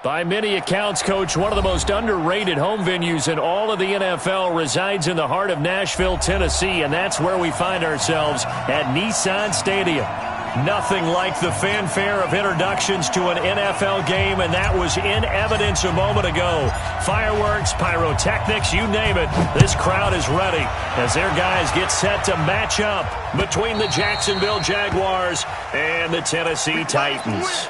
By many accounts, Coach, one of the most underrated home venues in all of the NFL resides in the heart of Nashville, Tennessee, and that's where we find ourselves at Nissan Stadium. Nothing like the fanfare of introductions to an NFL game, and that was in evidence a moment ago. Fireworks, pyrotechnics, you name it. This crowd is ready as their guys get set to match up between the Jacksonville Jaguars and the Tennessee Titans.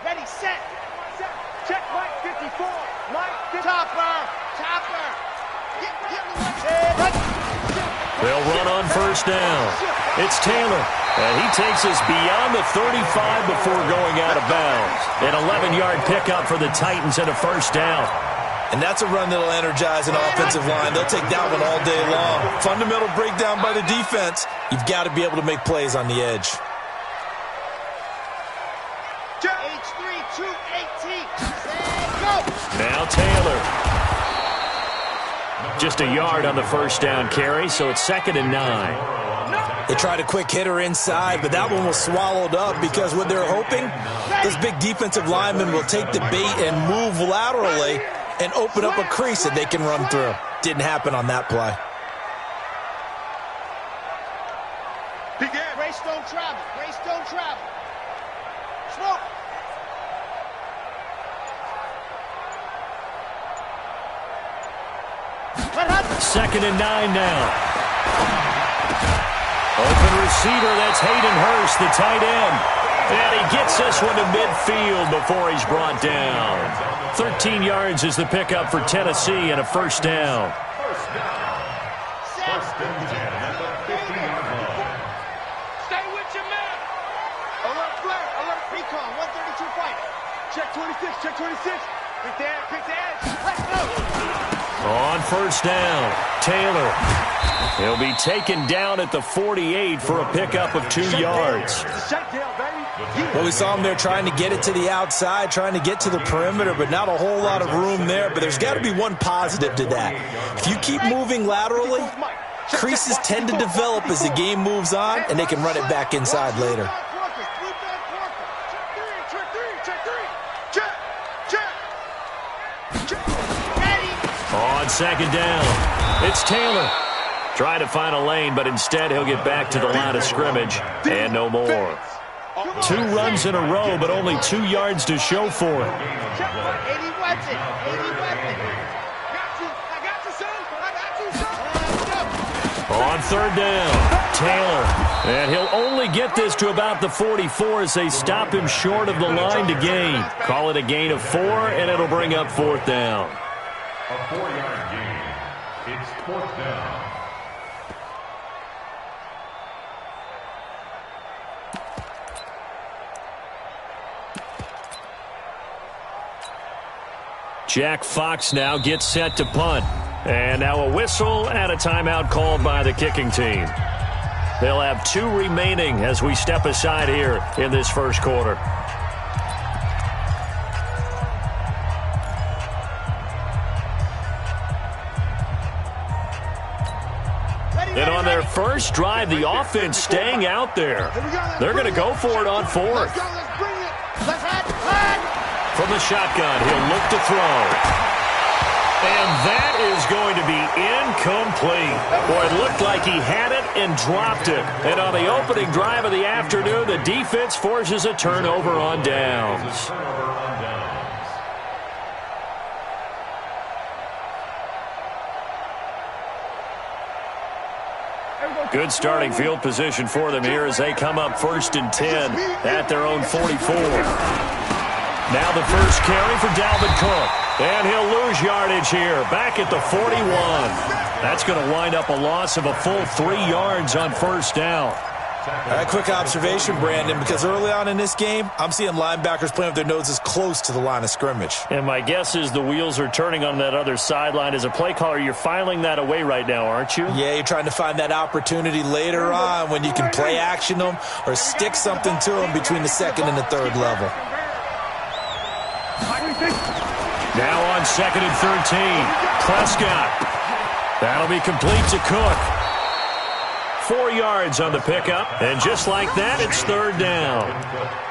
Ready, set. Check Mike 54. Mike 54. Topper. They'll run on first down. It's Taylor, and he takes us beyond the 35 before going out of bounds. An 11-yard pickup for the Titans and a first down. And that's a run that'll energize an offensive line. They'll take that one all day long. Fundamental breakdown by the defense. You've got to be able to make plays on the edge. Now Taylor. Just a yard on the first down carry, so it's 2nd and 9. They tried a quick hitter inside, but that one was swallowed up because what they're hoping, this big defensive lineman will take the bait and move laterally and open up a crease that they can run through. Didn't happen on that play. Grace don't travel. Grace don't travel. Smoke. Second and 9 now. Open receiver, that's Hayden Hurst, the tight end. And he gets this one to midfield before he's brought down. 13 yards is the pickup for Tennessee and a first down. Stay with your man. Alert flare, alert recon, 132 fighter. Check 26, check 26. Pick the edge, pick the edge. Let's go. On first down, Taylor. He'll be taken down at the 48 for a pickup of 2 yards. Well, we saw him there trying to get it to the outside, trying to get to the perimeter, but not a whole lot of room there. But there's got to be one positive to that. If you keep moving laterally, creases tend to develop as the game moves on, and they can run it back inside later. On second down, it's Taylor. Trying to find a lane, but instead he'll get back to the line of scrimmage and no more. 2 runs in a row, but only 2 yards to show for it. On third down, Taylor. And he'll only get this to about the 44 as they stop him short of the line to gain. Call it a gain of 4, and it'll bring up 4th down. A 4-yard gain. It's 4th down. Jack Fox now gets set to punt. And now a whistle and a timeout called by the kicking team. They'll have 2 remaining as we step aside here in this first quarter. And on their first drive, the offense staying out there. They're going to go for it on 4th. From the shotgun, he'll look to throw. And that is going to be incomplete. Boy, it looked like he had it and dropped it. And on the opening drive of the afternoon, the defense forces a turnover on downs. Good starting field position for them here as they come up 1st and 10 at their own 44. Now the first carry for Dalvin Cook. And he'll lose yardage here, back at the 41. That's going to wind up a loss of a full 3 yards on first down. All right, quick observation, Brandon, because early on in this game, I'm seeing linebackers playing with their noses close to the line of scrimmage. And my guess is the wheels are turning on that other sideline. As a play caller, you're filing that away right now, aren't you? Yeah, you're trying to find that opportunity later on when you can play action them or stick something to them between the second and the third level. Now on 2nd and 13, Prescott. That'll be complete to Cook. 4 yards on the pickup, and just like that, it's 3rd down.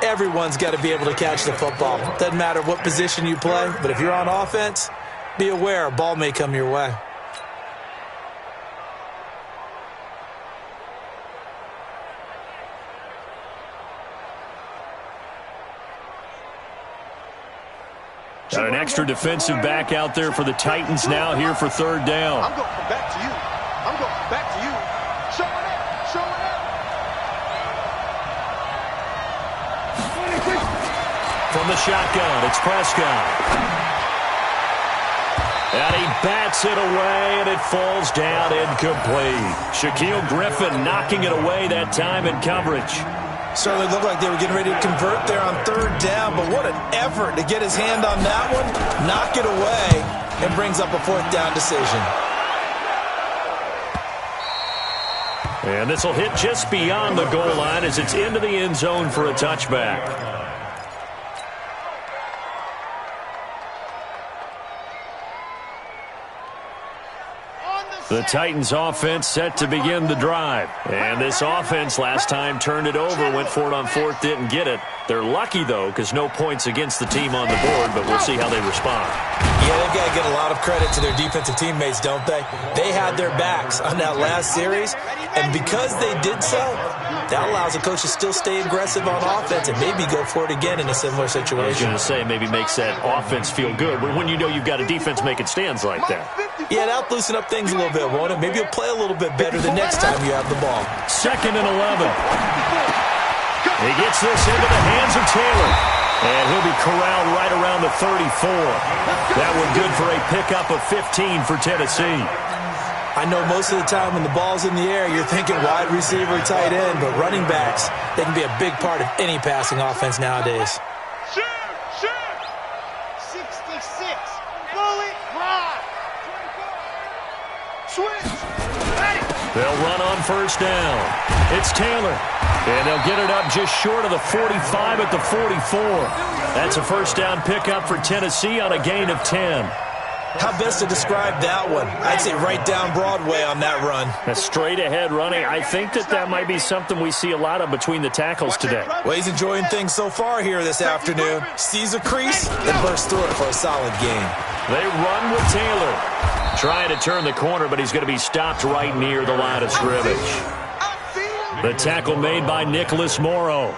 Everyone's got to be able to catch the football. Doesn't matter what position you play, but if you're on offense, be aware a ball may come your way. Got an extra defensive back out there for the Titans now here for 3rd down. I'm going back to you. I'm going back to you. Show it up. Show it up. From the shotgun, it's Prescott. And he bats it away, and it falls down incomplete. Shaquille Griffin knocking it away that time in coverage. Certainly looked like they were getting ready to convert there on 3rd down, but what an effort to get his hand on that one, knock it away, and brings up a 4th down decision. And this will hit just beyond the goal line as it's into the end zone for a touchback. The Titans offense set to begin the drive. And this offense last time turned it over, went for it on 4th, didn't get it. They're lucky, though, because no points against the team on the board, but we'll see how they respond. Yeah, they've got to get a lot of credit to their defensive teammates, don't they? They had their backs on that last series, and because they did so, that allows a coach to still stay aggressive on offense and maybe go for it again in a similar situation. I was going to say, maybe makes that offense feel good, but when you know you've got a defense making stands like that. Yeah, that'll loosen up things a little bit, won't it? Maybe you'll play a little bit better the next time you have the ball. 2nd and 11. He gets this into the hands of Taylor. And he'll be corralled right around the 34. That one good for a pickup of 15 for Tennessee. I know most of the time when the ball's in the air, you're thinking wide receiver, tight end, but running backs, they can be a big part of any passing offense nowadays. 66. Bullet ride. Switch. They'll run on 1st down. It's Taylor. And they'll get it up just short of the 45 at the 44. That's a 1st down pickup for Tennessee on a gain of 10. How best to describe that one? I'd say right down Broadway on that run. A straight-ahead running. I think that might be something we see a lot of between the tackles today. Well, he's enjoying things so far here this afternoon. Sees a crease and bursts through it for a solid gain. They run with Taylor. Trying to turn the corner, but he's going to be stopped right near the line of scrimmage. The tackle made by Nicholas Morrow.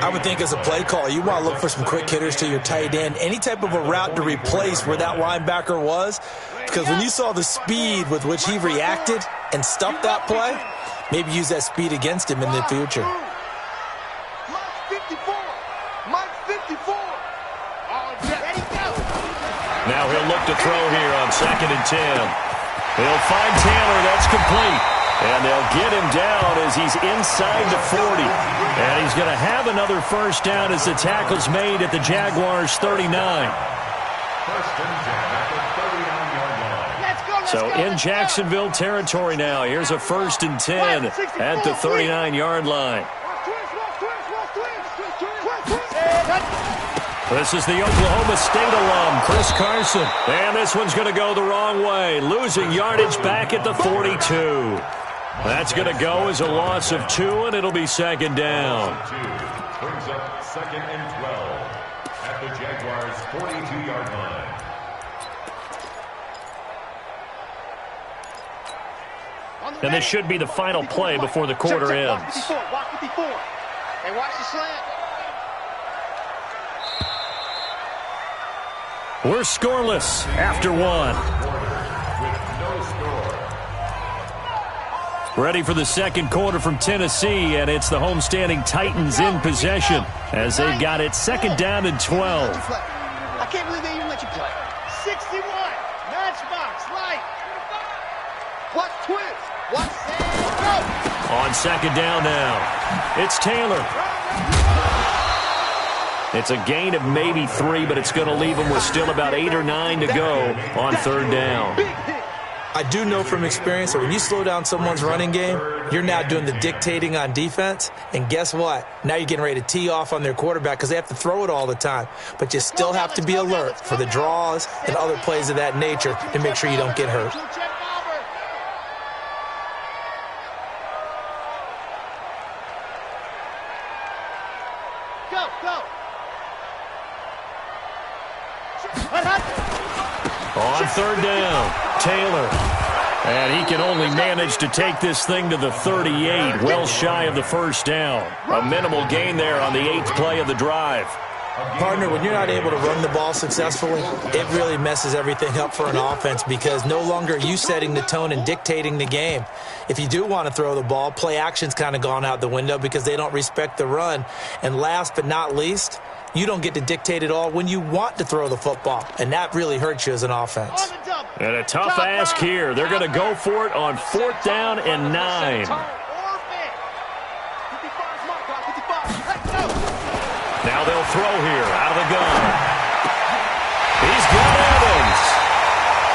I would think as a play call, you want to look for some quick hitters to your tight end. Any type of a route to replace where that linebacker was. Because when you saw the speed with which he reacted and stuffed that play, maybe use that speed against him in the future. Now he'll look to throw here on 2nd and 10. He'll find Taylor. That's complete. And they'll get him down as he's inside the 40. And he's going to have another 1st down as the tackle's made at the Jaguars' 39. So in Jacksonville territory now. Here's a 1st and 10 at the 39-yard line. This is the Oklahoma State alum, Chris Carson. And this one's going to go the wrong way, losing yardage back at the 42. That's going to go as a loss of 2, and it'll be 2nd down. Brings up 2nd and 12 at the Jaguars' 42-yard line. And this should be the final play before the quarter ends. Walk 54. Hey, watch the slant. We're scoreless after 1. Ready for the 2nd quarter from Tennessee, and it's the homestanding Titans in possession as they've got it 2nd down and 12. I can't believe they even let you play. 61. Matchbox, light. Watch twist. Watch go. On second down now, it's Taylor. It's a gain of maybe 3, but it's going to leave him with still about 8 or 9 to go on third down. I do know from experience that when you slow down someone's running game, you're now doing the dictating on defense. And guess what? Now you're getting ready to tee off on their quarterback because they have to throw it all the time. But you still have to be alert for the draws and other plays of that nature to make sure you don't get hurt. On third down, Taylor. And he can only manage to take this thing to the 38, well shy of the first down. A minimal gain there on the 8th play of the drive. Partner, when you're not able to run the ball successfully, it really messes everything up for an offense because no longer are you setting the tone and dictating the game. If you do want to throw the ball, play action's kind of gone out the window because they don't respect the run. And last but not least, you don't get to dictate it all when you want to throw the football, and that really hurts you as an offense. And a tough ask here. They're going to go for it on 4th down and 9. Now they'll throw here out of the gun. He's got Evans.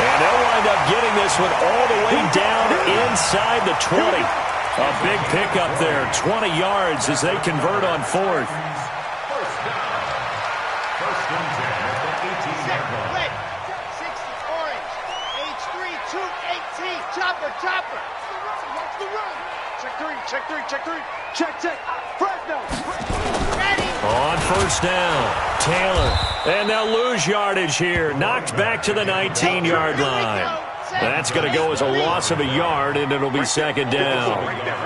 And they'll wind up getting this one all the way down inside the 20. A big pickup there, 20 yards as they convert on 4th. Chopper. Watch the run. Check three. Check. Fresno. Ready. On first down, Taylor. And they'll lose yardage here. Knocked back to the 19-yard line. That's going to go as a loss of a yard, and it'll be second down. Right there.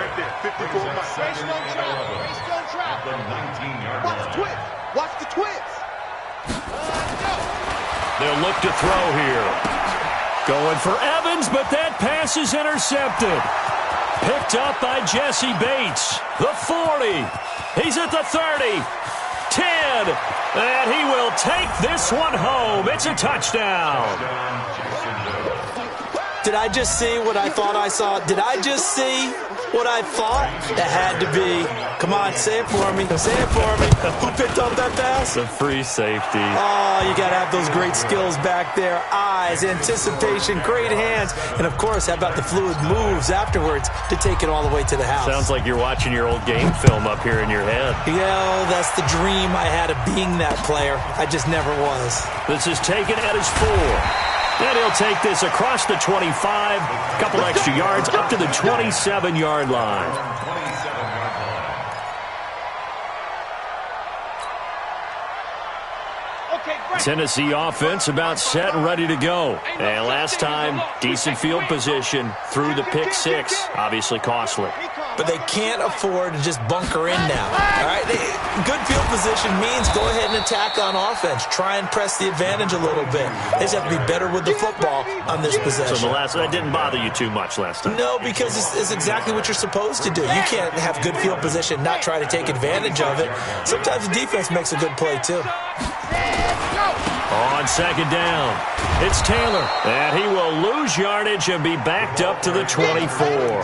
54 miles. Race don't drop. Watch the twist. They'll look to throw here. Going for Evans, but that pass is intercepted. Picked up by Jesse Bates. The 40. He's at the 30. 10. And he will take this one home. It's a touchdown. Did I just see what I thought I saw? Did I just see what I thought? That had to be. Come on, say it for me. Say it for me. Who picked up that pass? The free safety. Oh, you got to have those great skills back there. Eyes, anticipation, great hands. And, of course, how about the fluid moves afterwards to take it all the way to the house? Sounds like you're watching your old game film up here in your head. Yeah, that's the dream I had of being that player. I just never was. This is taken at his 4. And he'll take this across the 25, a couple extra yards, up to the 27-yard line. Tennessee offense about set and ready to go. And last time, decent field position through the pick 6. Obviously costly. But they can't afford to just bunker in now. All right, good field position means go ahead and attack on offense. Try and press the advantage a little bit. They just have to be better with the football on this possession. So that didn't bother you too much last time? No, because it's exactly what you're supposed to do. You can't have good field position, not try to take advantage of it. Sometimes the defense makes a good play too. On second down, it's Taylor, and he will lose yardage and be backed up to the 24.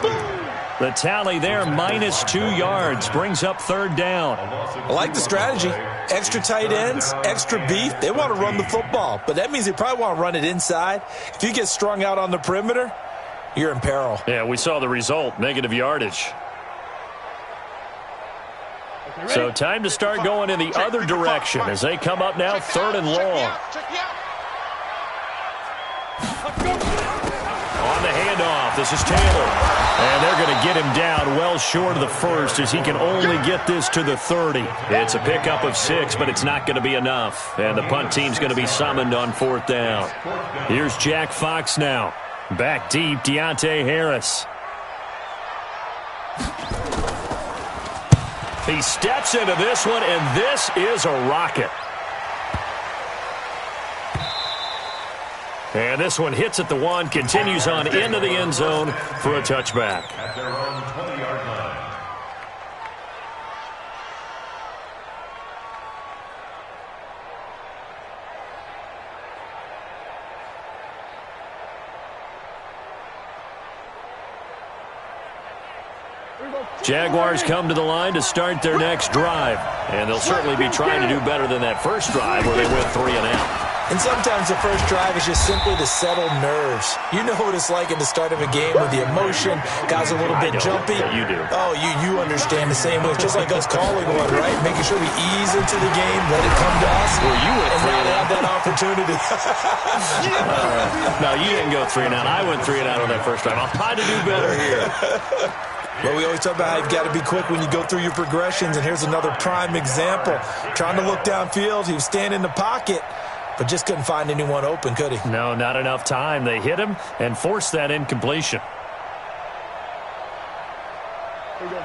The tally there, minus 2 yards, brings up third down. I like the strategy. Extra tight ends, extra beef. They want to run the football, but that means they probably want to run it inside. If you get strung out on the perimeter, you're in peril. Yeah, we saw the result, negative yardage. So time to start going in the other direction as they come up now, third and long. On the handoff, this is Taylor. And they're going to get him down well short of the first as he can only get this to the 30. It's a pickup of 6, but it's not going to be enough. And the punt team's going to be summoned on fourth down. Here's Jack Fox now. Back deep, Deontay Harris. He steps into this one, and this is a rocket. And this one hits at the 1, continues on into the end zone for a touchback. At their own 20-yard line. Jaguars come to the line to start their next drive. And they'll certainly be trying to do better than that first drive where they went 3 and out. And sometimes the first drive is just simply to settle nerves. You know what it's like at the start of a game with the emotion. Guys are a little bit jumpy. You do. Oh, you understand the same way. It's just like us calling one, right? Making sure we ease into the game, let it come to us. Well, you went and 3 now and out. have that opportunity. No, you didn't go 3 and out. I went 3 and out on that first drive. I'll try to do better here. Well, we always talk about how you've got to be quick when you go through your progressions, and here's another prime example. Trying to look downfield, he was standing in the pocket, but just couldn't find anyone open, could he? No, not enough time. They hit him and forced that incompletion.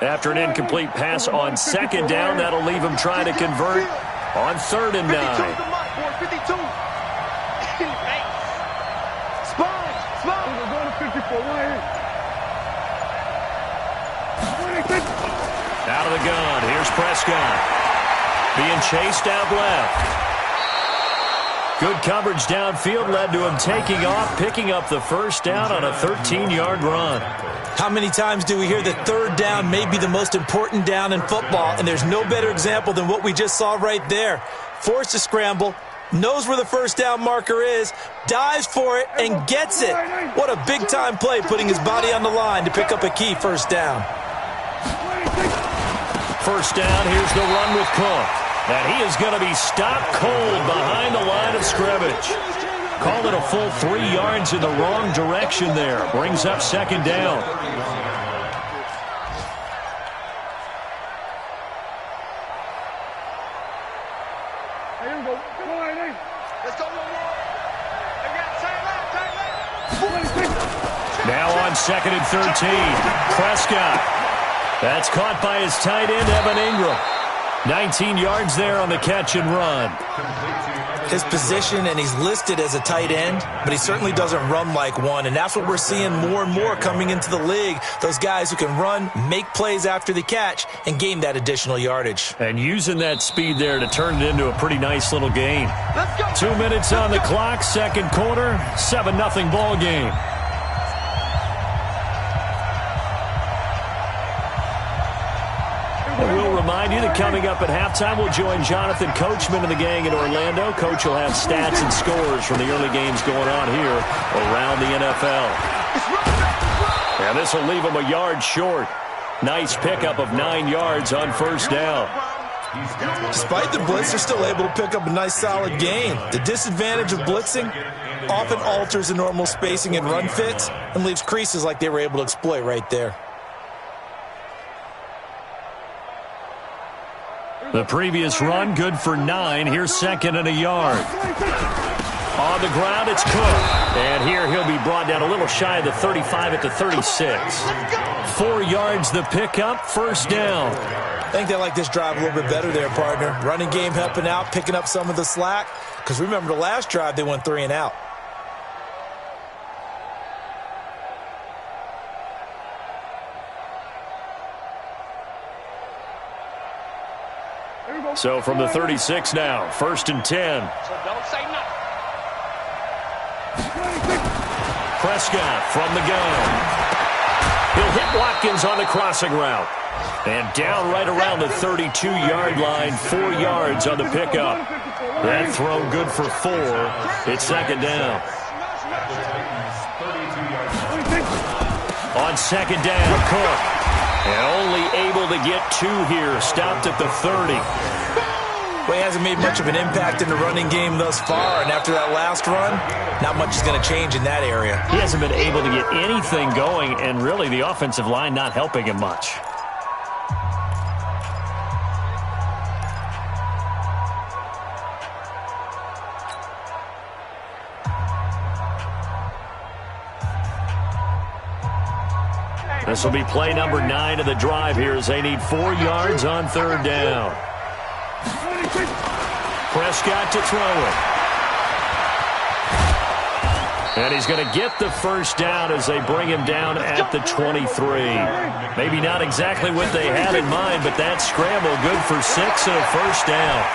After an incomplete pass on second down, that'll leave him trying to convert on 3rd and 9. 52. Spine. We're going to 54. Out of the gun. Here's Prescott. Being chased out left. Good coverage downfield led to him taking off, picking up the first down on a 13-yard run. How many times do we hear that 3rd down may be the most important down in football, and there's no better example than what we just saw right there. Forced to scramble, knows where the first down marker is, dives for it, and gets it. What a big-time play, putting his body on the line to pick up a key first down. First down, here's the run with Cook. And he is going to be stopped cold behind the line of scrimmage. Called it a full 3 yards in the wrong direction there. Brings up 2nd down. Now on 2nd and 13. Prescott. That's caught by his tight end, Evan Ingram. 19 yards there on the catch and run. His position, and he's listed as a tight end, but he certainly doesn't run like one, and that's what we're seeing more and more coming into the league. Those guys who can run, make plays after the catch, and gain that additional yardage. And using that speed there to turn it into a pretty nice little game. 2 minutes on the clock, 2nd quarter, 7-0 ball game. We'll remind you that coming up at halftime, we'll join Jonathan Coachman and the gang in Orlando. Coach will have stats and scores from the early games going on here around the NFL. And this will leave him a yard short. Nice pickup of 9 yards on first down. Despite the blitz, they're still able to pick up a nice solid gain. The disadvantage of blitzing often alters the normal spacing and run fits and leaves creases like they were able to exploit right there. The previous run, good for 9. Here's 2nd and a yard. On the ground, it's Cook. And here he'll be brought down a little shy of the 35 at the 36. 4 yards the pickup, first down. I think they like this drive a little bit better there, partner. Running game helping out, picking up some of the slack. Because remember the last drive, they went 3 and out. So from the 36 now, 1st and 10. So don't say nothing. Prescott from the gun. He'll hit Watkins on the crossing route. And down right around the 32-yard line, 4 yards on the pickup. That throw good for 4. It's 2nd down. On 2nd down, Cook. And only able to get 2 here. Stopped at the 30. Well, he hasn't made much of an impact in the running game thus far, and after that last run, not much is going to change in that area. He hasn't been able to get anything going, and really the offensive line not helping him much. This will be play number 9 of the drive here as they need 4 yards on 3rd down. Prescott to throw it. And he's going to get the first down as they bring him down at the 23. Maybe not exactly what they had in mind, but that scramble good for 6 and a first down.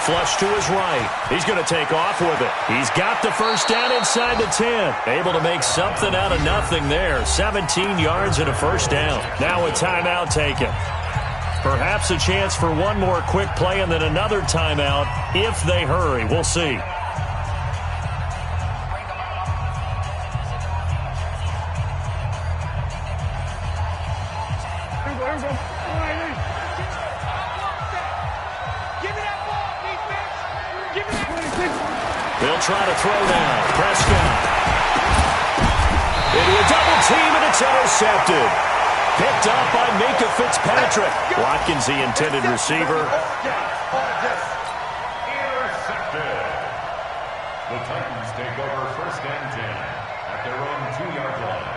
flush to his right. He's going to take off with it. He's got the first down inside the 10. Able to make something out of nothing there. 17 yards and a first down. Now a timeout taken. Perhaps a chance for one more quick play and then another timeout if they hurry. We'll see. They'll try to throw now. Prescott. Into a double team, and it's intercepted. Picked up by Minka Fitzpatrick. Watkins, the intended receiver. Intercepted. The Titans take over 1st and 10 at their own 2-yard line.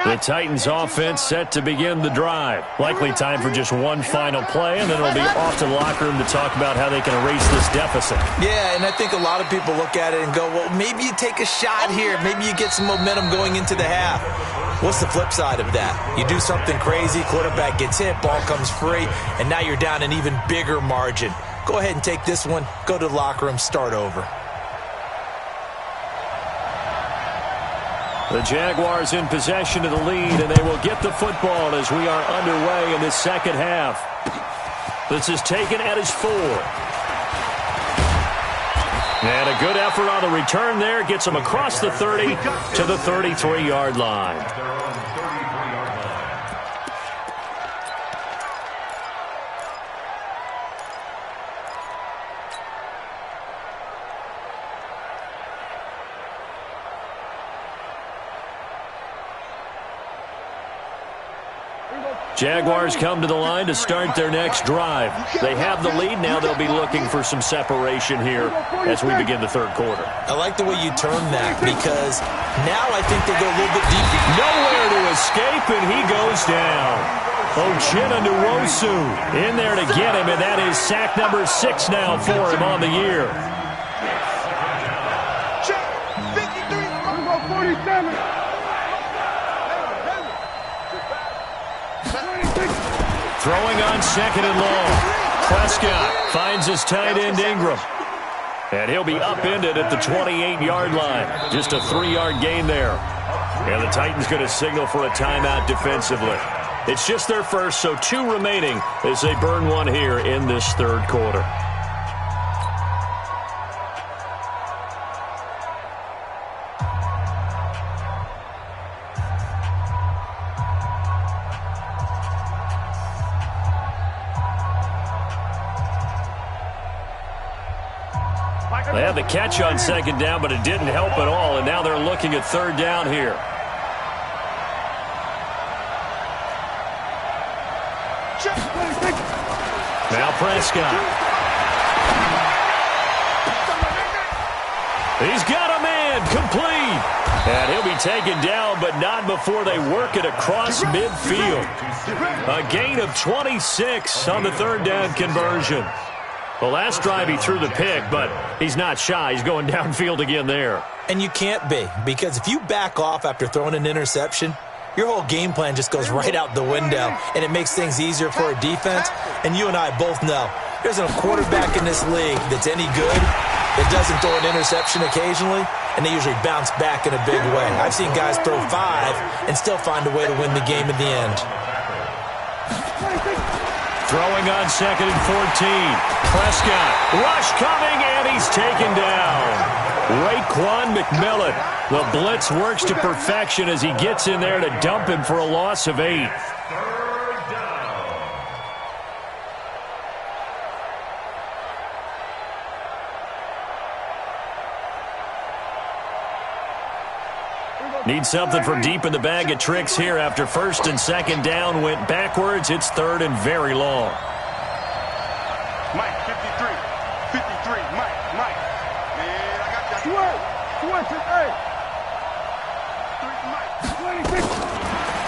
The Titans offense set to begin the drive. Likely time for just one final play, and then it'll be off to the locker room to talk about how they can erase this deficit. Yeah, and I think a lot of people look at it and go, well, maybe you take a shot here. Maybe you get some momentum going into the half. What's the flip side of that? You do something crazy, quarterback gets hit, ball comes free, and now you're down an even bigger margin. Go ahead and take this one, go to the locker room, start over. The Jaguars in possession of the lead, and they will get the football as we are underway in this second half. This is taken at his 4. And a good effort on the return there. Gets him across the 30 to the 33-yard line. Jaguars come to the line to start their next drive. They have the lead. Now they'll be looking for some separation here as we begin the third quarter. I like the way you term that because now I think they go a little bit deeper. Nowhere to escape, and he goes down. Ochena Nwosu in there to get him, and that is sack number 6 now for him on the year. Check. 53. 47. Throwing on 2nd and long. Prescott finds his tight end Ingram. And he'll be upended at the 28-yard line. Just a 3-yard gain there. And the Titans going to signal for a timeout defensively. It's just their first, so 2 remaining as they burn one here in this third quarter. They had the catch on 2nd down, but it didn't help at all, and now they're looking at 3rd down here. Now Prescott. He's got a man, complete. And he'll be taken down, but not before they work it across midfield. A gain of 26 on the 3rd down conversion. The last drive he threw the pick, but he's not shy. He's going downfield again there. And you can't be, because if you back off after throwing an interception, your whole game plan just goes right out the window, and it makes things easier for a defense. And you and I both know there isn't a quarterback in this league that's any good that doesn't throw an interception occasionally, and they usually bounce back in a big way. I've seen guys throw 5 and still find a way to win the game in the end. Throwing on 2nd and 14. Prescott. Rush coming, and he's taken down. Raekwon McMillan. The blitz works to perfection as he gets in there to dump him for a loss of 8. Need something from deep in the bag of tricks here after 1st and 2nd down went backwards. It's 3rd and very long. Mike, 53. 53. Mike. Man, I got that.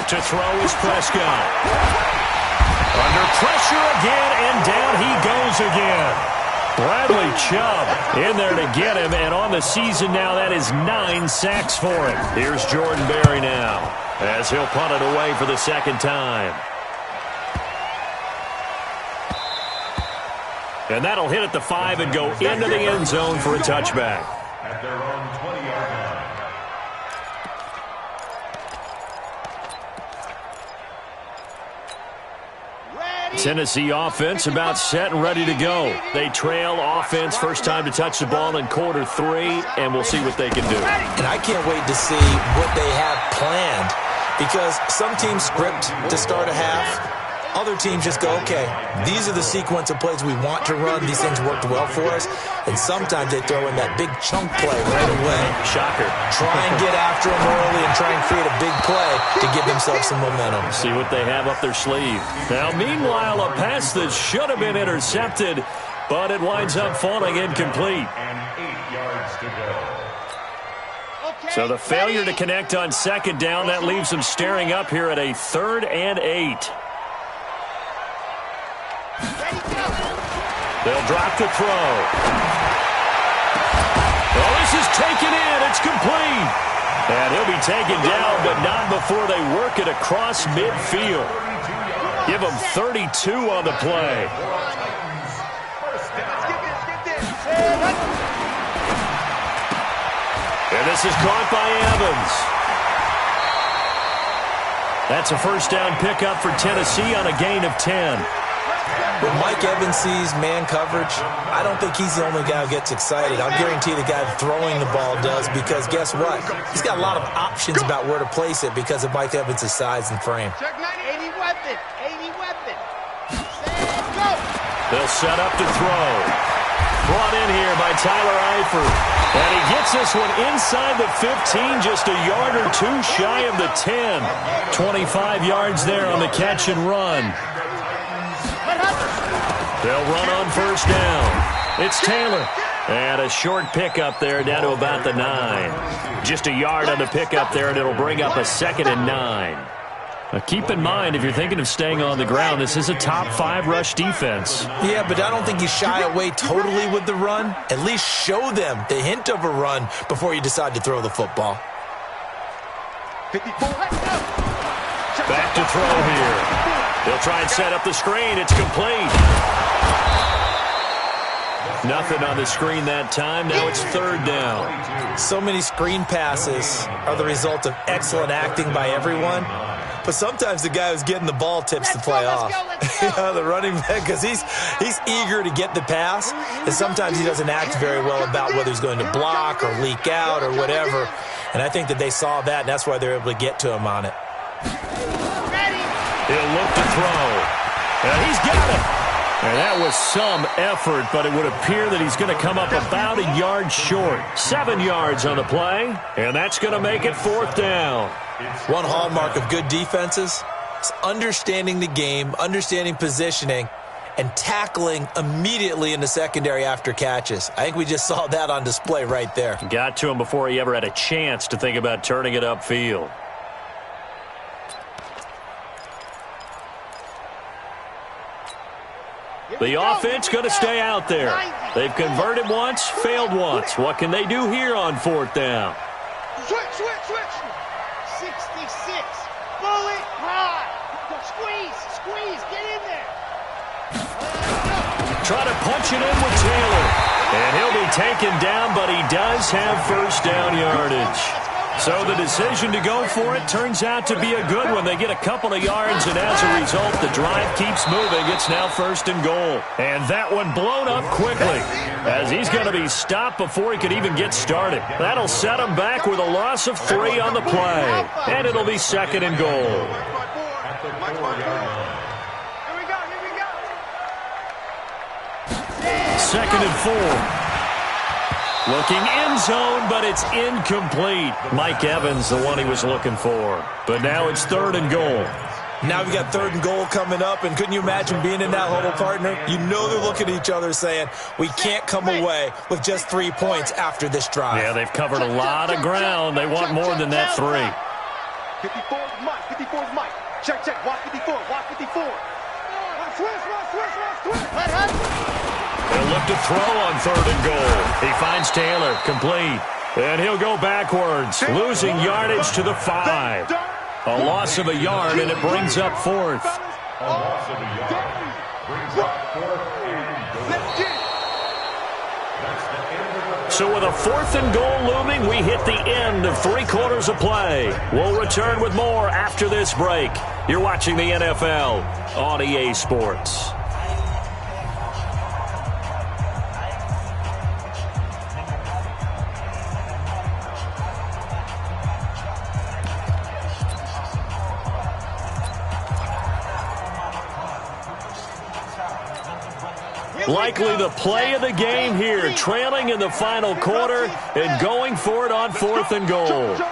To throw is Prescott. Under pressure again, and down he goes again. Bradley Chubb in there to get him, and on the season now, that is 9 sacks for him. Here's Jordan Berry now, as he'll punt it away for the second time. And that'll hit at the 5 and go into the end zone for a touchback. At their own 20-yard line. Tennessee offense about set and ready to go. They trail offense first time to touch the ball in quarter 3, and we'll see what they can do. And I can't wait to see what they have planned, because some teams script to start a half. Other teams just go, okay, these are the sequence of plays we want to run. These things worked well for us. And sometimes they throw in that big chunk play right away. Shocker. Try and get after them early and try and create a big play to give themselves some momentum. See what they have up their sleeve. Now, meanwhile, a pass that should have been intercepted, but it winds up falling incomplete. And 8 yards to go. So the failure to connect on second down, that leaves them staring up here at a 3rd and 8. They'll drop to throw. Oh, this is taken in. It's complete. And he'll be taken down, but not before they work it across midfield. Give him 32 on the play. And this is caught by Evans. That's a first down pickup for Tennessee on a gain of 10. When Mike Evans sees man coverage, I don't think he's the only guy who gets excited. I'll guarantee the guy throwing the ball does, because guess what? He's got a lot of options about where to place it because of Mike Evans' size and frame. Check 80 weapon. 80 weapon. Set, go. They'll set up to throw. Brought in here by Tyler Eifert. And he gets this one inside the 15, just a yard or 2 shy of the 10. 25 yards there on the catch and run. They'll run on first down. It's Taylor. And a short pickup there down to about the 9. Just a yard on the pickup there, and it'll bring up a 2nd and 9. Now keep in mind, if you're thinking of staying on the ground, this is a top 5 rush defense. Yeah, but I don't think you shy away totally with the run. At least show them the hint of a run before you decide to throw the football. 54. Back to throw here. They'll try and set up the screen. It's complete. Nothing on the screen that time. Now it's 3rd down. So many screen passes are the result of excellent acting by everyone. But sometimes the guy who's getting the ball tips the play off. The running back, because he's eager to get the pass, and sometimes he doesn't act very well about whether he's going to block or leak out or whatever. And I think that they saw that, and that's why they're able to get to him on it. He'll look to throw. And he's got it. And that was some effort, but it would appear that he's going to come up about a yard short. 7 yards on the play, and that's going to make it 4th down. One hallmark of good defenses is understanding the game, understanding positioning, and tackling immediately in the secondary after catches. I think we just saw that on display right there. Got to him before he ever had a chance to think about turning it upfield. The offense going to stay out there. They've converted once, failed once. What can they do here on 4th down? Switch. 66. Bullet high. Squeeze. Get in there. Try to punch it in with Taylor. And he'll be taken down, but he does have first down yardage. So the decision to go for it turns out to be a good one. They get a couple of yards, and as a result, the drive keeps moving. It's now 1st and goal. And that one blown up quickly, as he's going to be stopped before he could even get started. That'll set him back with a loss of 3 on the play. And it'll be 2nd and goal. Here we go. 2nd and 4. Looking end zone, but it's incomplete. Mike Evans, the one he was looking for. But now it's 3rd and goal. Now we got 3rd and goal coming up, and couldn't you imagine being in that huddle, partner? You know they're looking at each other saying, we can't come away with just 3 points after this drive. Yeah, they've covered a lot of ground. They want more than that 3. 54's Mike. Check. Watch 54. Switch. They'll up to throw on 3rd and goal. He finds Taylor, complete. And he'll go backwards, losing yardage to the 5. A loss of a yard, and it brings up 4th. A loss of a yard brings up 4th and goal. Let's get it. That's the end of the... So with a 4th and goal looming, we hit the end of 3 quarters of play. We'll return with more after this break. You're watching the NFL on EA Sports. Likely the play of the game here, trailing in the final quarter and going for it on 4th and goal. Joker.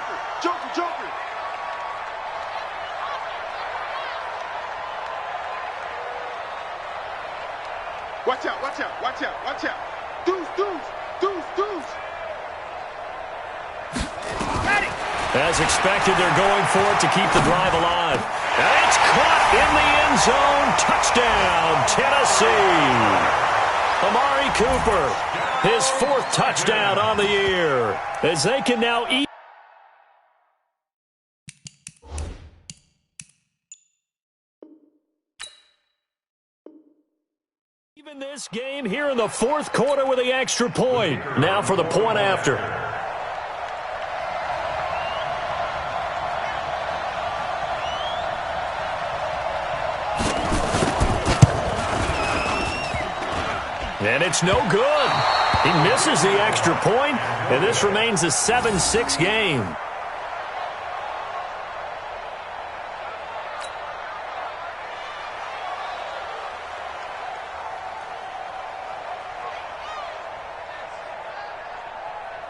Watch out. Deuce. Got it. As expected, they're going for it to keep the drive alive. And it's caught in the end zone. Touchdown, Tennessee. Amari Cooper, his 4th touchdown on the year, as they can now even this game here in the 4th quarter with the extra point. Now for the point after. And it's no good. He misses the extra point, and this remains a 7-6 game.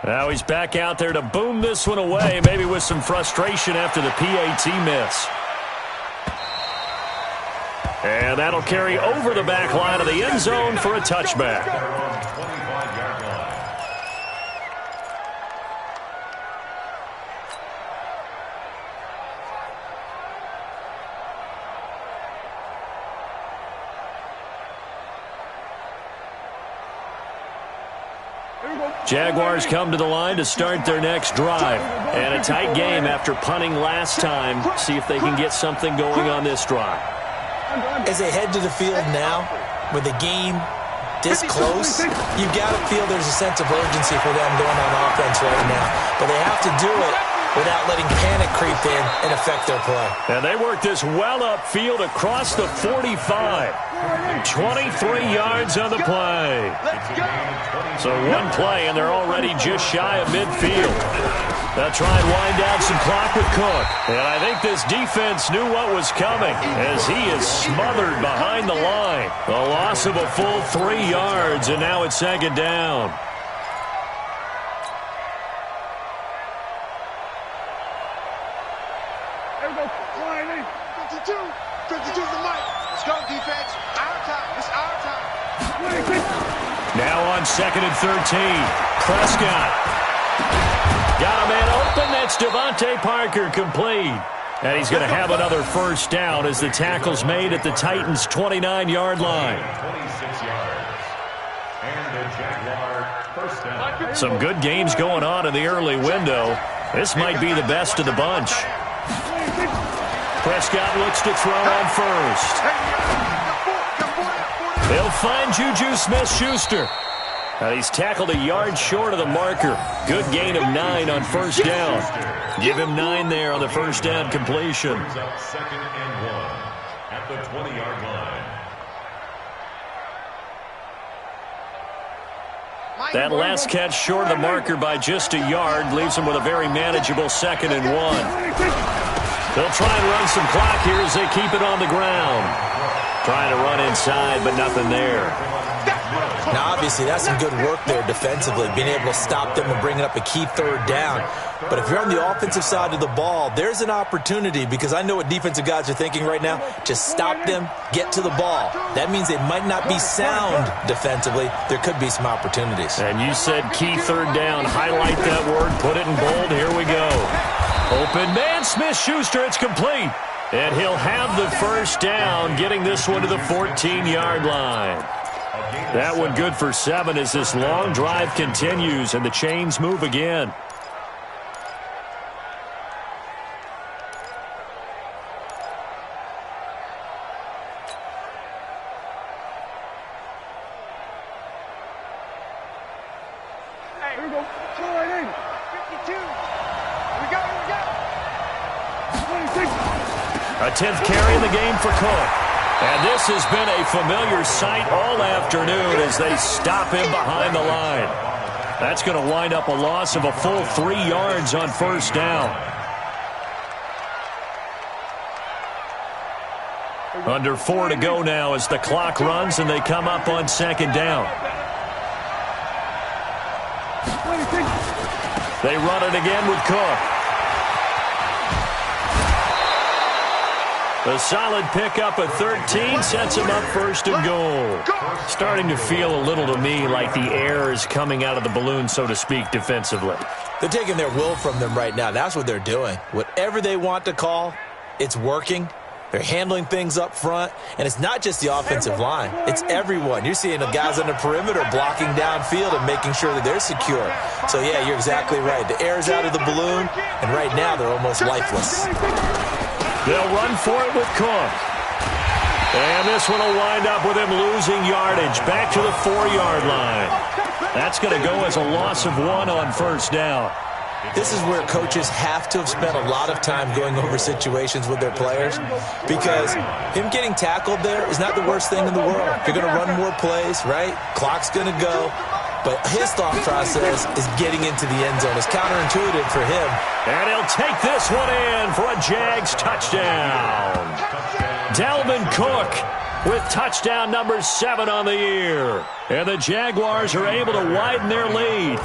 Now he's back out there to boom this one away, maybe with some frustration after the PAT miss. And that'll carry over the back line of the end zone for a touchback. Jaguars come to the line to start their next drive. And a tight game after punting last time. See if they can get something going on this drive. As they head to the field now, with the game this close, you've got to feel there's a sense of urgency for them going on offense right now. But they have to do it without letting panic creep in and affect their play. And they work this well upfield across the 45. 23 yards on the play. So one play, and they're already just shy of midfield. They'll try and wind down some clock with Cook. And I think this defense knew what was coming as he is smothered behind the line. A loss of a full 3 yards, and now it's 2nd down. There we go. 52. 52's the mic. Let's go, defense. Our time. It's our time. Now on 2nd and 13. Prescott. Got a man open. That's Devontae Parker, complete. And he's going to have another first down as the tackle's made at the Titans' 29-yard line. 26 yards. And the Jaguar first down. Some good games going on in the early window. This might be the best of the bunch. Prescott looks to throw on first. They'll find Juju Smith-Schuster. Now he's tackled a yard short of the marker. Good gain of 9 on first down. Give him 9 there on the first down completion. Brings up 2nd and 1 at the 20-yard line. That last catch short of the marker by just a yard leaves him with a very manageable 2nd and 1. They'll try and run some clock here as they keep it on the ground. Trying to run inside, but nothing there. Now, obviously, that's some good work there defensively, being able to stop them and bringing up a key 3rd down. But if you're on the offensive side of the ball, there's an opportunity, because I know what defensive guys are thinking right now. Just stop them, get to the ball. That means they might not be sound defensively. There could be some opportunities. And you said key 3rd down. Highlight that word, put it in bold. Here we go. Open man, Smith-Schuster, it's complete. And he'll have the first down, getting this one to the 14-yard line. A That one good for 7 as this long drive continues and the chains move again. Here we go. Go right in. 52. Here we go. 26. A 10th carry in the game for Cook. And this has been a familiar sight all afternoon as they stop him behind the line. That's going to wind up a loss of a full 3 yards on first down. Under 4 to go now as the clock runs and they come up on second down. They run it again with Cook. A solid pickup at 13 sets him up first and goal. Starting to feel a little to me like the air is coming out of the balloon, so to speak, defensively. They're taking their will from them right now. That's what they're doing. Whatever they want to call, it's working. They're handling things up front, and it's not just the offensive line. It's everyone. You're seeing the guys on the perimeter blocking downfield and making sure that they're secure. So, yeah, you're exactly right. The air's out of the balloon, and right now they're almost lifeless. They'll run for it with Cook. And this one will wind up with him losing yardage back to the 4-yard line. That's going to go as a loss of 1 on first down. This is where coaches have to have spent a lot of time going over situations with their players, because him getting tackled there is not the worst thing in the world. You're going to run more plays, right? Clock's going to go. But his thought process is getting into the end zone. It's counterintuitive for him. And he'll take this one in for a Jags touchdown. Dalvin Cook with touchdown number 7 on the year. And the Jaguars are able to widen their lead.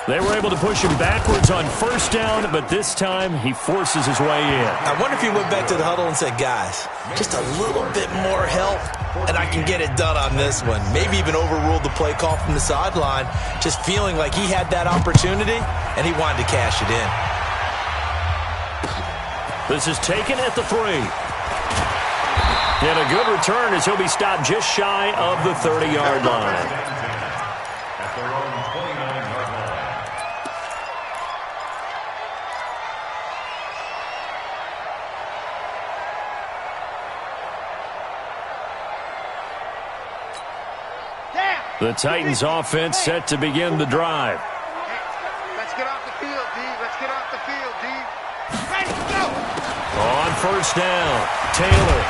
They were able to push him backwards on first down, but this time he forces his way in. I wonder if he went back to the huddle and said, guys, just a little bit more help, and I can get it done on this one. Maybe even overruled the play call from the sideline, just feeling like he had that opportunity, and he wanted to cash it in. This is taken at the 3. And a good return as he'll be stopped just shy of the 30-yard line. At their own 29-yard line. The Titans offense set to begin the drive. Let's get off the field, D. Let's get off the field, D. Ready, go! On first down, Taylor.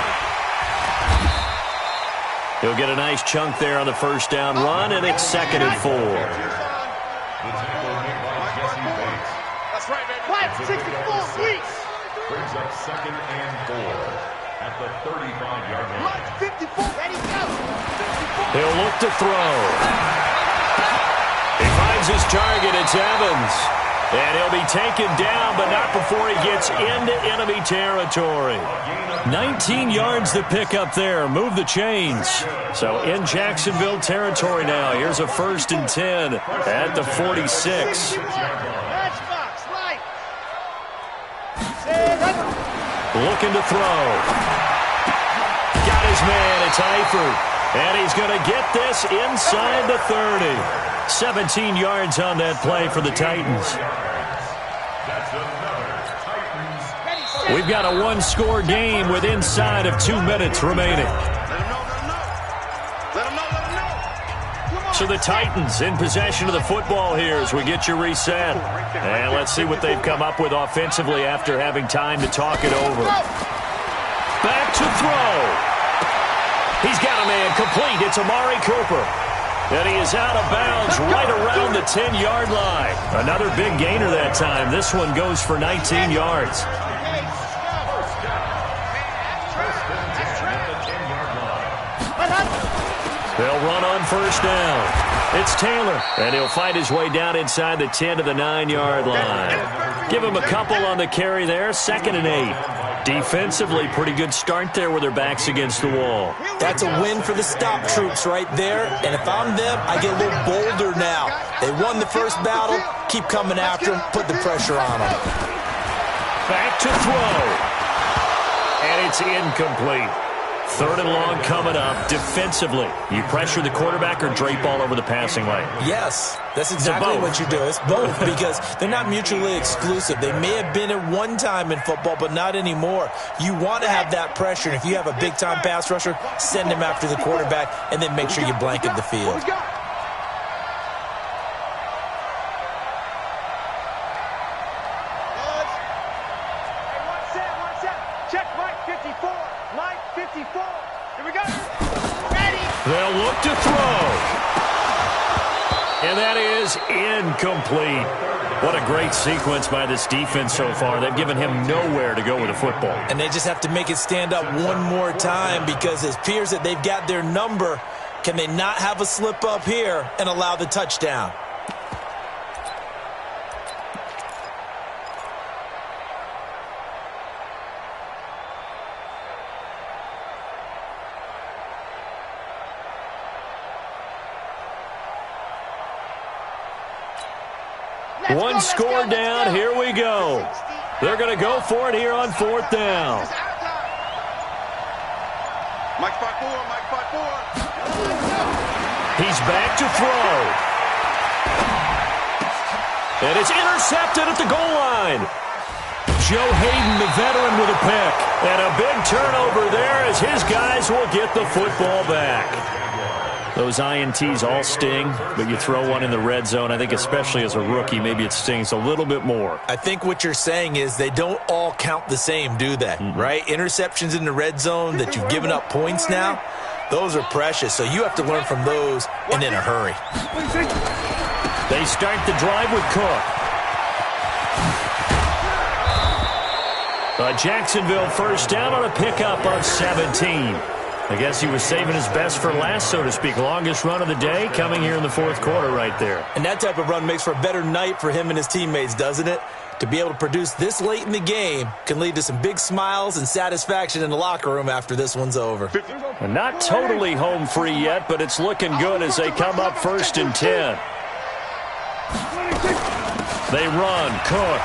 He'll get a nice chunk there on the first down run, and it's 2nd and 4. The tackle made by Jesse Bates. That's right, baby. What? 64, sweet. Brings up 2nd and 4 at the 35-yard line. March 54, ready, go! He'll look to throw. He finds his target. It's Evans. And he'll be taken down, but not before he gets into enemy territory. 19 yards to pick up there. Move the chains. So in Jacksonville territory now. Here's a 1st and 10 at the 46. Looking to throw. Got his man. It's Eifert. And he's going to get this inside the 30. 17 yards on that play for the Titans. We've got a 1-score game with inside of 2 minutes remaining. So the Titans in possession of the football here as we get you reset. And let's see what they've come up with offensively after having time to talk it over. Back to throw. He's got a man complete. It's Amari Cooper. And he is out of bounds right around the 10-yard line. Another big gainer that time. This one goes for 19 yards. They'll run on first down. It's Taylor, and he'll fight his way down inside the 10 to the 9-yard line. Give him a couple on the carry there. 2nd and 8. Defensively, pretty good start there with their backs against the wall. That's a win for the stop troops right there. And if I'm them, I get a little bolder now. They won the first battle. Keep coming after them. Put the pressure on them. Back to throw. And it's incomplete. 3rd and long coming up. Defensively, you pressure the quarterback or drape all over the passing lane? Yes, that's exactly what you do. It's both because they're not mutually exclusive. They may have been at one time in football, but not anymore. You want to have that pressure, and if you have a big-time pass rusher, send him after the quarterback, and then make sure you blanket the field. They'll look to throw. And that is incomplete. What a great sequence by this defense so far. They've given him nowhere to go with the football. And they just have to make it stand up one more time because it appears that they've got their number. Can they not have a slip up here and allow the touchdown? One score down. Here we go. They're going to go for it here on 4th down. Mike 5-4, Mike 5-4. He's back to throw. And it's intercepted at the goal line. Joe Hayden, the veteran, with a pick. And a big turnover there as his guys will get the football back. Those INTs all sting, but you throw one in the red zone. I think especially as a rookie, maybe it stings a little bit more. I think what you're saying is they don't all count the same, do they? Right? Interceptions in the red zone that you've given up points now, those are precious. So you have to learn from those and in a hurry. They start the drive with Cook. Jacksonville first down on a pickup of 17. I guess he was saving his best for last, so to speak. Longest run of the day coming here in the 4th quarter right there. And that type of run makes for a better night for him and his teammates, doesn't it? To be able to produce this late in the game can lead to some big smiles and satisfaction in the locker room after this one's over. Not totally home free yet, but it's looking good as they come up 1st and 10. They run. Cook.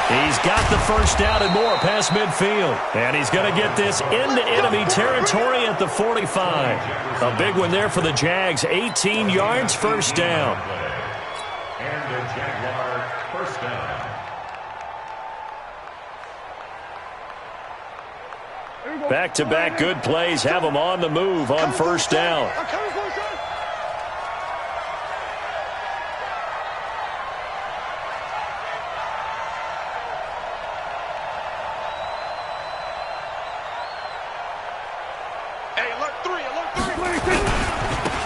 He's got the first down and more past midfield. And he's going to get this into enemy territory at the 45. A big one there for the Jags. 18 yards, first down. And the Jaguar first down. Back-to-back good plays have them on the move on first down.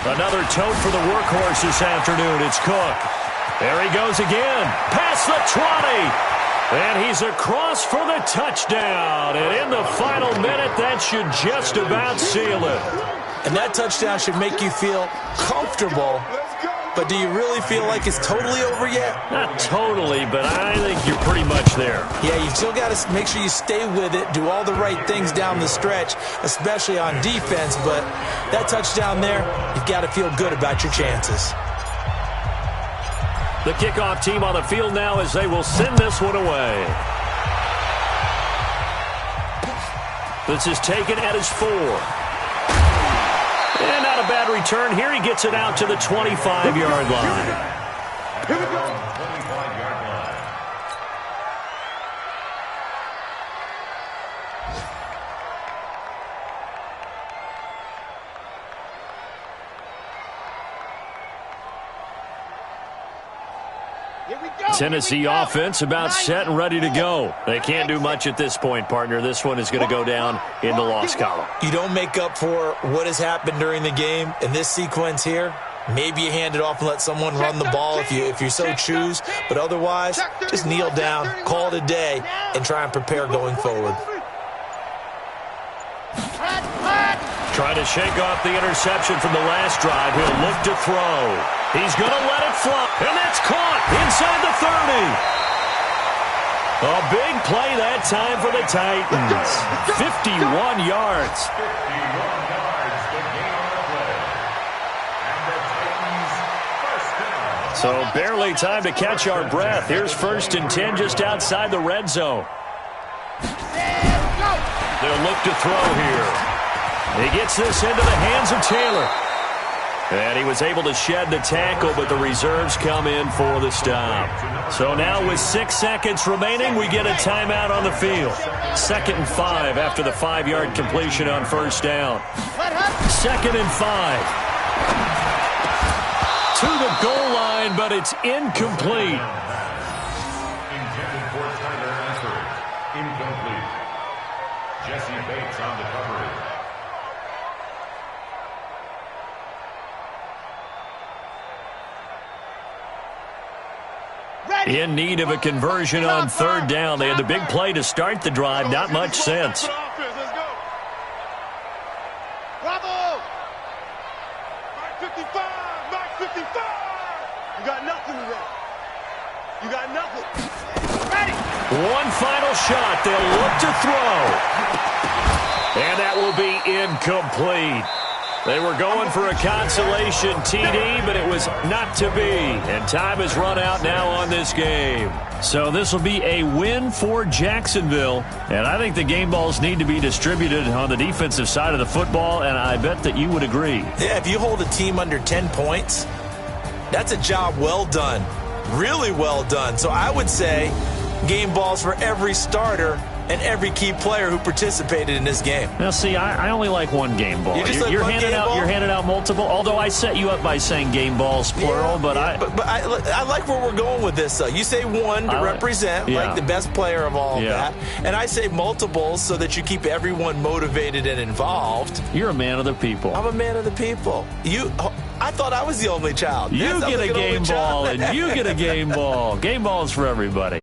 Another tote for the workhorse this afternoon. It's Cook. There he goes again. Past the 20. And he's across for the touchdown. And in the final minute, that should just about seal it. And that touchdown should make you feel comfortable. But do you really feel like it's totally over yet? Not totally, but I think you're pretty much there. Yeah, you've still got to make sure you stay with it, do all the right things down the stretch, especially on defense. But that touchdown there, you've got to feel good about your chances. The kickoff team on the field now as they will send this one away. This is taken at his 4. And not a bad return here. He gets it out to the 25-yard line. Here we go. 25-yard line. Here we go. Tennessee offense about set and ready to go. They can't do much at this point, partner. This one is going to go down in the loss column. You don't make up for what has happened during the game in this sequence here. Maybe you hand it off and let someone run the ball if you so choose. But otherwise, just kneel down, call it a day, and try and prepare going forward. Trying to shake off the interception from the last drive. He'll look to throw. He's going to let it fly. And that's caught inside the 30. A big play that time for the Titans. 51 yards. 51 yards, the gain on the play. And the Titans first down. So barely time to catch our breath. Here's 1st and 10 just outside the red zone. They'll look to throw here. He gets this into the hands of Taylor. And he was able to shed the tackle, but the reserves come in for the stop. So now with 6 seconds remaining, we get a timeout on the field. 2nd and 5 after the 5-yard completion on first down. 2nd and 5. To the goal line, but it's incomplete. Intended for Tyler Etheridge. Incomplete. Jesse Bates on the coverage. In need of a conversion on 3rd down. They had the big play to start the drive. Not much sense. Bravo! Mark 55! Mark 55! You got nothing today. You got nothing. Ready! One final shot. They'll look to throw. And that will be incomplete. They were going for a consolation TD, but it was not to be. And time has run out now on this game. So this will be a win for Jacksonville. And I think the game balls need to be distributed on the defensive side of the football, and I bet that you would agree. Yeah, if you hold a team under 10 points, that's a job well done. Really well done. So I would say game balls for every starter and every key player who participated in this game. Now, see, I only like one game ball. You're handing out multiple, although I set you up by saying game balls, plural. But I like where we're going with this, though. You say one to represent, like the best player of all of that. And I say multiples so that you keep everyone motivated and involved. You're a man of the people. I'm a man of the people. I thought I was the only child. You get a game ball, and you get a game ball. Game balls for everybody.